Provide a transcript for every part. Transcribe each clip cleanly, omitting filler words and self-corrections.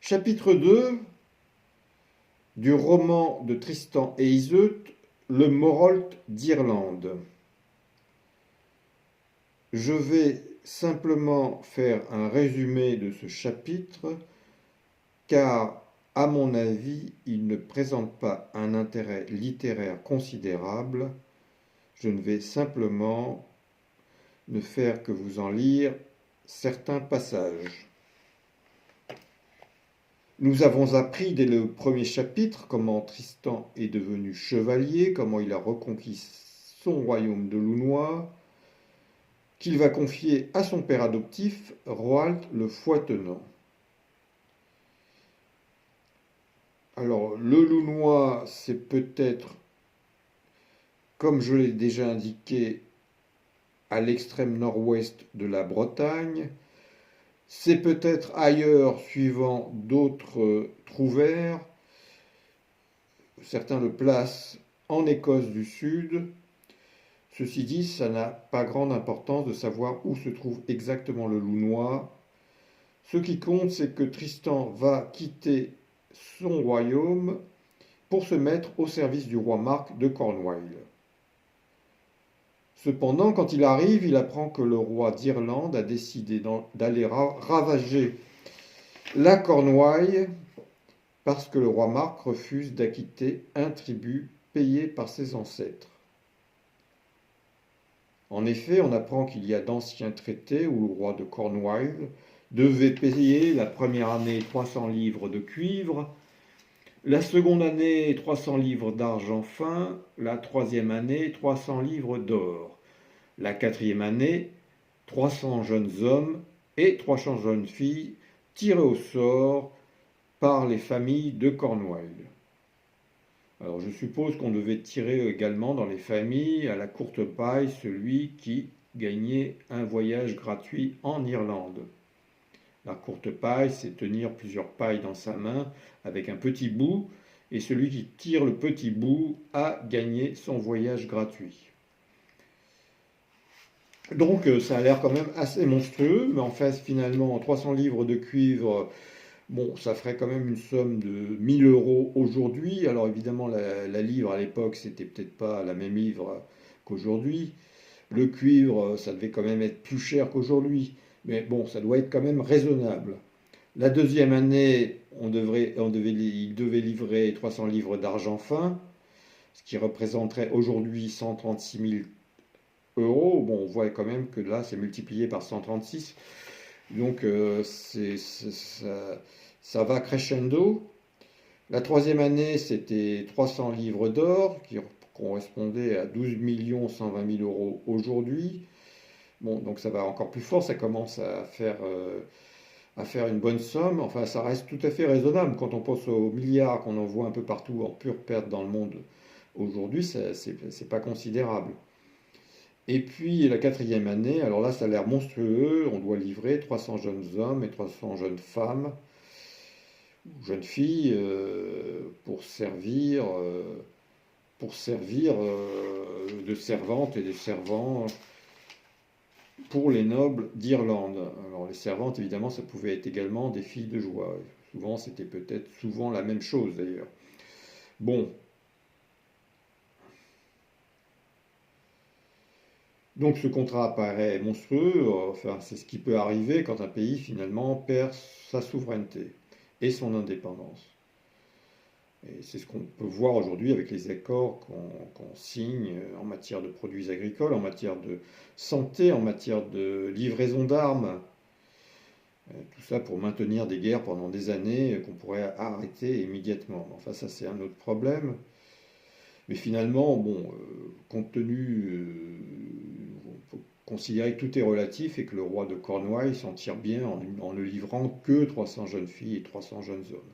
Chapitre 2 du roman de Tristan et Iseult, Le Morholt d'Irlande. Je vais simplement faire un résumé de ce chapitre car, à mon avis, il ne présente pas un intérêt littéraire considérable. Je ne vais simplement ne faire que vous en lire certains passages. Nous avons appris dès le premier chapitre comment Tristan est devenu chevalier, comment il a reconquis son royaume de Lounois, qu'il va confier à son père adoptif, Roald le Foitenant. Alors, le Lounois, c'est peut-être, comme je l'ai déjà indiqué, à l'extrême nord-ouest de la Bretagne. C'est peut-être ailleurs, suivant d'autres trouvères. Certains le placent en Écosse du Sud. Ceci dit, ça n'a pas grande importance de savoir où se trouve exactement le Lounois. Ce qui compte, c'est que Tristan va quitter son royaume pour se mettre au service du roi Marc de Cornouailles. Cependant, quand il arrive, il apprend que le roi d'Irlande a décidé d'aller ravager la Cornouaille parce que le roi Marc refuse d'acquitter un tribut payé par ses ancêtres. En effet, on apprend qu'il y a d'anciens traités où le roi de Cornouailles devait payer la première année 300 livres de cuivre, la seconde année 300 livres d'argent fin, la troisième année 300 livres d'or, la quatrième année 300 jeunes hommes et 300 jeunes filles tirés au sort par les familles de Cornouailles. Alors je suppose qu'on devait tirer également dans les familles à la courte paille celui qui gagnait un voyage gratuit en Irlande. La courte paille, c'est tenir plusieurs pailles dans sa main avec un petit bout, et celui qui tire le petit bout a gagné son voyage gratuit. Donc ça a l'air quand même assez monstrueux, mais en fait finalement 300 livres de cuivre, bon, ça ferait quand même une somme de 1000 euros aujourd'hui. Alors évidemment, la livre à l'époque, c'était peut-être pas la même livre qu'aujourd'hui. Le cuivre, ça devait quand même être plus cher qu'aujourd'hui. Mais bon, ça doit être quand même raisonnable. La deuxième année, il devait livrer 300 livres d'argent fin, ce qui représenterait aujourd'hui 136 000 euros. Bon, on voit quand même que là, c'est multiplié par 136. Donc, ça va crescendo. La troisième année, c'était 300 livres d'or, qui correspondait à 12 120 000 euros aujourd'hui. Bon, donc ça va encore plus fort, ça commence à faire une bonne somme. Enfin, ça reste tout à fait raisonnable. Quand on pense aux milliards qu'on en voit un peu partout en pure perte dans le monde aujourd'hui, c'est pas considérable. Et puis la quatrième année, alors là ça a l'air monstrueux, on doit livrer 300 jeunes hommes et 300 jeunes femmes, jeunes filles, pour servir de servantes et de servants pour les nobles d'Irlande. Alors les servantes, évidemment, ça pouvait être également des filles de joie. Souvent, c'était peut-être souvent la même chose d'ailleurs. Bon, donc ce contrat paraît monstrueux, enfin c'est ce qui peut arriver quand un pays finalement perd sa souveraineté et son indépendance. Et c'est ce qu'on peut voir aujourd'hui avec les accords qu'on signe en matière de produits agricoles, en matière de santé, en matière de livraison d'armes. Tout ça pour maintenir des guerres pendant des années qu'on pourrait arrêter immédiatement. Enfin ça c'est un autre problème. Mais finalement, bon, compte tenu, on peut considérer que tout est relatif et que le roi de Cornouailles s'en tire bien en ne livrant que 300 jeunes filles et 300 jeunes hommes.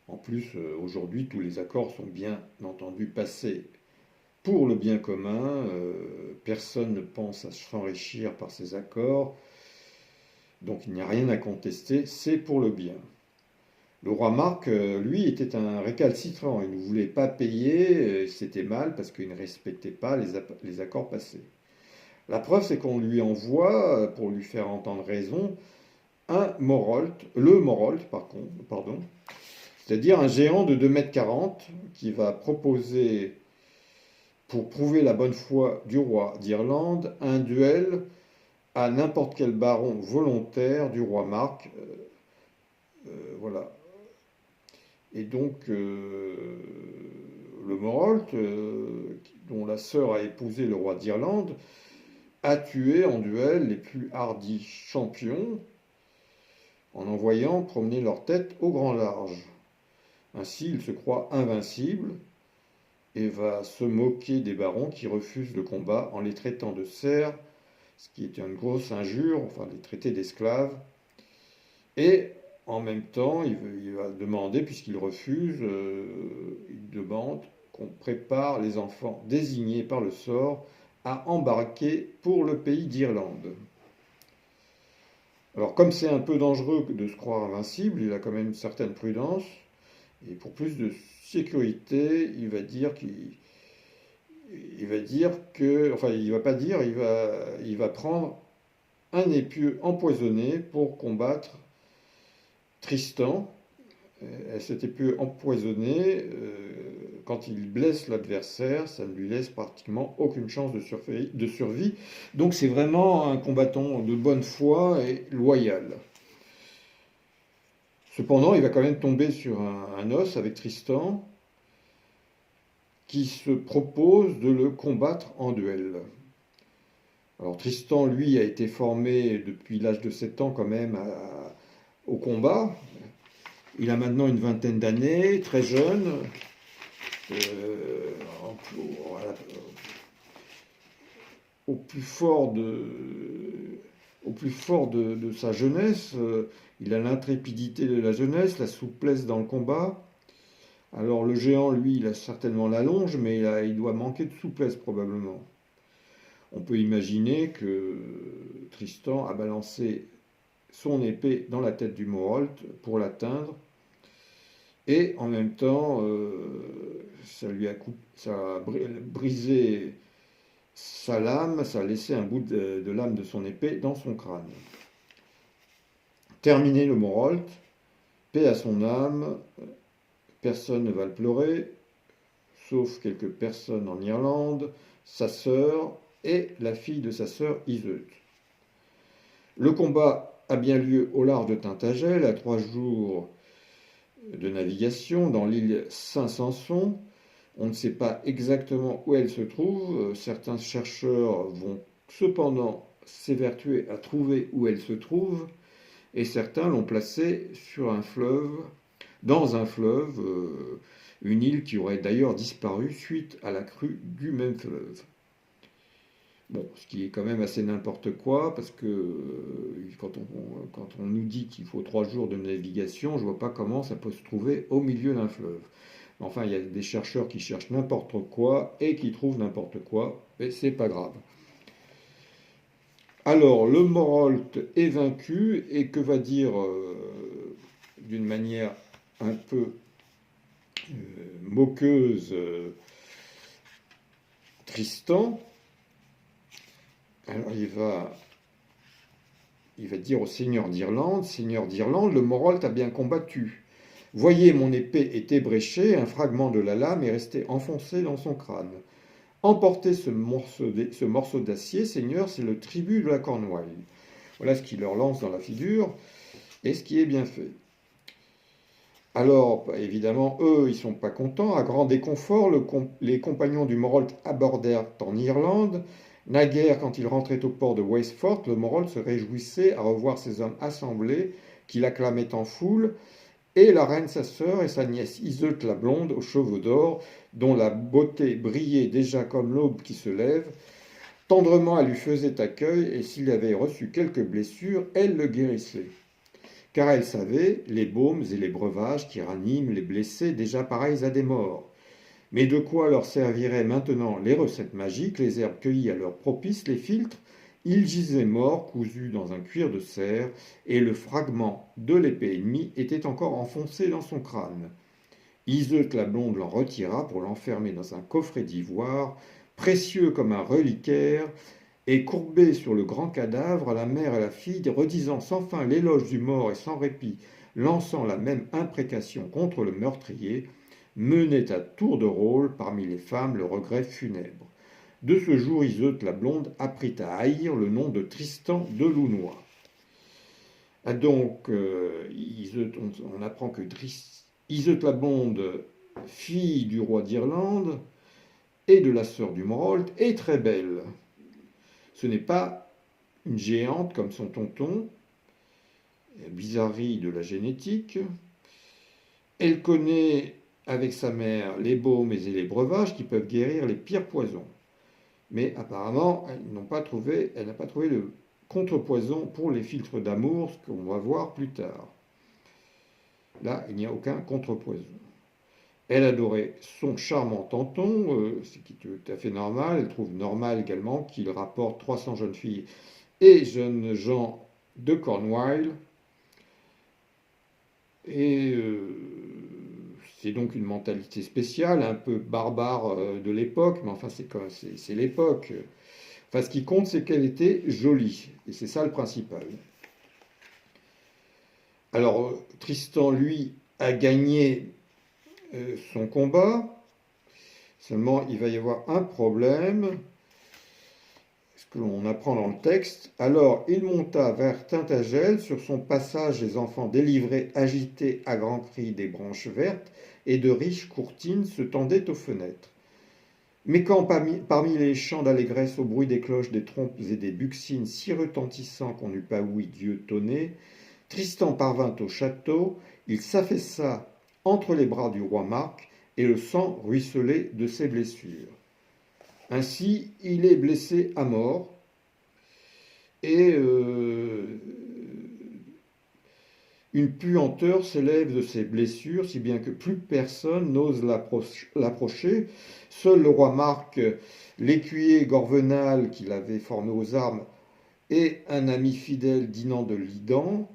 En plus, aujourd'hui, tous les accords sont bien entendu passés pour le bien commun. Personne ne pense à s'enrichir par ces accords. Donc il n'y a rien à contester, c'est pour le bien. Le roi Marc, lui, était un récalcitrant. Il ne voulait pas payer, c'était mal parce qu'il ne respectait pas les accords passés. La preuve, c'est qu'on lui envoie, pour lui faire entendre raison, le Morolt, pardon, c'est-à-dire un géant de 2,40 m qui va proposer, pour prouver la bonne foi du roi d'Irlande, un duel à n'importe quel baron volontaire du roi Marc. Voilà. Et donc, le Morolt, dont la sœur a épousé le roi d'Irlande, a tué en duel les plus hardis champions en envoyant promener leur tête au grand large. Ainsi, il se croit invincible et va se moquer des barons qui refusent le combat en les traitant de serfs, ce qui est une grosse injure, enfin les traiter d'esclaves. Et en même temps, il va demander, puisqu'il refuse, il demande qu'on prépare les enfants désignés par le sort à embarquer pour le pays d'Irlande. Alors comme c'est un peu dangereux de se croire invincible, il a quand même une certaine prudence, et pour plus de sécurité, il va dire enfin il va pas dire, il va prendre un épieu empoisonné pour combattre Tristan. Cet épieu empoisonné, quand il blesse l'adversaire, ça ne lui laisse pratiquement aucune chance de survie. Donc c'est vraiment un combattant de bonne foi et loyal. Cependant, il va quand même tomber sur un os avec Tristan qui se propose de le combattre en duel. Alors Tristan, lui, a été formé depuis l'âge de 7 ans quand même au combat. Il a maintenant une vingtaine d'années, très jeune. Voilà, au plus fort de sa jeunesse, il a l'intrépidité de la jeunesse, la souplesse dans le combat. Alors le géant, lui, il a certainement la longe, mais il doit manquer de souplesse probablement. On peut imaginer que Tristan a balancé son épée dans la tête du Morolt pour l'atteindre, et en même temps, ça a brisé sa lame, ça a laissé un bout de lame de son épée dans son crâne. Terminé le Morolt, paix à son âme, personne ne va le pleurer, sauf quelques personnes en Irlande, sa sœur et la fille de sa sœur Iseult. Le combat a bien lieu au large de Tintagel, à 3 jours de navigation dans l'île Saint-Sanson. On ne sait pas exactement où elle se trouve. Certains chercheurs vont cependant s'évertuer à trouver où elle se trouve, et certains l'ont placée sur un fleuve, dans un fleuve, une île qui aurait d'ailleurs disparu suite à la crue du même fleuve. Bon, ce qui est quand même assez n'importe quoi, parce que quand on nous dit qu'il faut 3 jours de navigation, je ne vois pas comment ça peut se trouver au milieu d'un fleuve. Enfin, il y a des chercheurs qui cherchent n'importe quoi et qui trouvent n'importe quoi, mais c'est pas grave. Alors, le Morolt est vaincu, et que va dire, d'une manière un peu moqueuse, Tristan? Alors il va dire au Seigneur d'Irlande, le Morolt a bien combattu. Voyez, mon épée est ébréchée, un fragment de la lame est resté enfoncé dans son crâne. Emportez ce morceau d'acier, Seigneur, c'est le tribut de la Cornouaille. Voilà ce qu'il leur lance dans la figure, et ce qui est bien fait. Alors, évidemment, eux, ils ne sont pas contents. À grand déconfort, les compagnons du Morolt abordèrent en Irlande. Naguère, quand il rentrait au port de Wastefort, le Morolt se réjouissait à revoir ses hommes assemblés, qui l'acclamaient en foule, et la reine sa sœur et sa nièce Iseult la blonde aux cheveux d'or, dont la beauté brillait déjà comme l'aube qui se lève. Tendrement elle lui faisait accueil, et s'il avait reçu quelques blessures, elle le guérissait. Car elle savait les baumes et les breuvages qui raniment les blessés déjà pareils à des morts. Mais de quoi leur serviraient maintenant les recettes magiques, les herbes cueillies à l'heure propice, les filtres? Il gisait mort, cousu dans un cuir de cerf, et le fragment de l'épée ennemie était encore enfoncé dans son crâne. Iseult la blonde l'en retira pour l'enfermer dans un coffret d'ivoire, précieux comme un reliquaire, Et courbées sur le grand cadavre, la mère et la fille, redisant sans fin l'éloge du mort et sans répit, lançant la même imprécation contre le meurtrier, menaient à tour de rôle parmi les femmes le regret funèbre. De ce jour, Iseut la blonde apprit à haïr le nom de Tristan de Launois. Ah donc, on apprend que Iseut la blonde, fille du roi d'Irlande et de la sœur du Morold, est très belle. Ce n'est pas une géante comme son tonton, bizarrerie de la génétique. Elle connaît avec sa mère les baumes et les breuvages qui peuvent guérir les pires poisons. Mais apparemment, elle n'a pas trouvé le contrepoison pour les filtres d'amour, ce qu'on va voir plus tard. Là, il n'y a aucun contrepoison. Elle adorait son charmant tonton, ce qui est tout à fait normal. Elle trouve normal également qu'il rapporte 300 jeunes filles et jeunes gens de Cornwall. Et c'est donc une mentalité spéciale, un peu barbare de l'époque, mais enfin c'est l'époque. Enfin, ce qui compte, c'est qu'elle était jolie, et c'est ça le principal. Alors, Tristan, lui, a gagné son combat, seulement il va y avoir un problème, ce que l'on apprend dans le texte. Alors, il monta vers Tintagel, sur son passage les enfants délivrés agitaient à grands cris des branches vertes, et de riches courtines se tendaient aux fenêtres. Mais quand parmi les chants d'allégresse au bruit des cloches, des trompes et des buccines si retentissants qu'on n'eut pas ouï Dieu tonner, Tristan parvint au château, il s'affaissa entre les bras du roi Marc, et le sang ruisselait de ses blessures. Ainsi, il est blessé à mort, et une puanteur s'élève de ses blessures, si bien que plus personne n'ose l'approcher. Seul le roi Marc, l'écuyer Gorvenal qu'il avait formé aux armes, et un ami fidèle Dinan de Lidan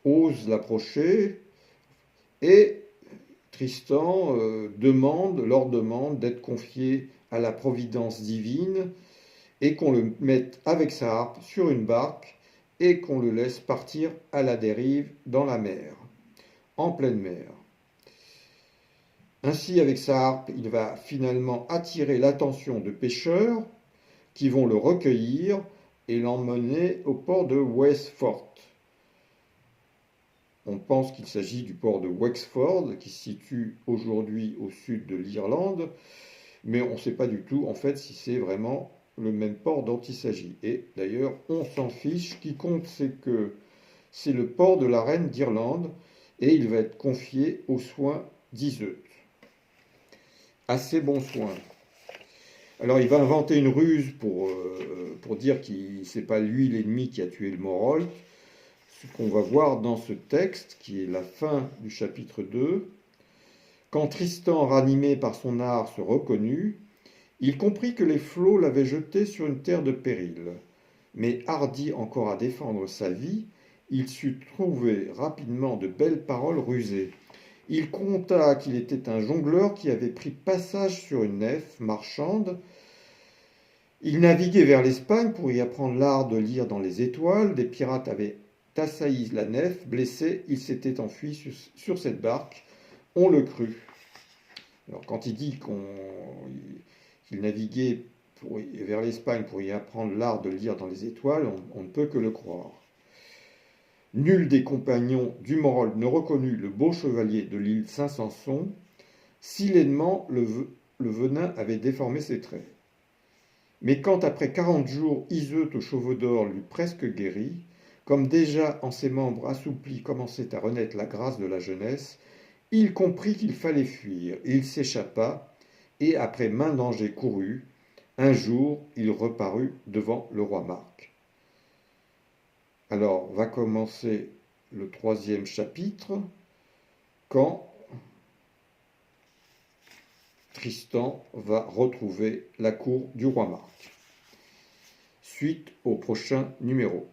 osent l'approcher, et Tristan leur demande d'être confié à la providence divine et qu'on le mette avec sa harpe sur une barque et qu'on le laisse partir à la dérive dans la mer, en pleine mer. Ainsi, avec sa harpe, il va finalement attirer l'attention de pêcheurs qui vont le recueillir et l'emmener au port de Wexford. On pense qu'il s'agit du port de Wexford, qui se situe aujourd'hui au sud de l'Irlande, mais on ne sait pas du tout en fait si c'est vraiment le même port dont il s'agit. Et d'ailleurs, on s'en fiche. Ce qui compte, c'est que c'est le port de la reine d'Irlande et il va être confié aux soins d'Iseut. Assez bons soins. Alors, il va inventer une ruse pour dire que c'est pas lui l'ennemi qui a tué le Morold. Ce qu'on va voir dans ce texte, qui est la fin du chapitre 2. Quand Tristan, ranimé par son art, se reconnut, il comprit que les flots l'avaient jeté sur une terre de péril. Mais hardi encore à défendre sa vie, il sut trouver rapidement de belles paroles rusées. Il conta qu'il était un jongleur qui avait pris passage sur une nef marchande. Il naviguait vers l'Espagne pour y apprendre l'art de lire dans les étoiles. Des pirates avaient assailli la nef. Blessé, il s'était enfui sur cette barque. On le crut. Alors, quand il dit qu'il naviguait vers l'Espagne pour y apprendre l'art de lire dans les étoiles, on ne peut que le croire. Nul des compagnons du Morold ne reconnut le beau chevalier de l'île Saint-Sanson, si lainement le venin avait déformé ses traits. Mais quand après 40 jours Iseut aux cheveux d'or l'eut presque guéri, comme déjà en ses membres assouplis commençait à renaître la grâce de la jeunesse, il comprit qu'il fallait fuir. Il s'échappa, et après maint danger couru, un jour il reparut devant le roi Marc. Alors va commencer le 3e chapitre, quand Tristan va retrouver la cour du roi Marc. Suite au prochain numéro.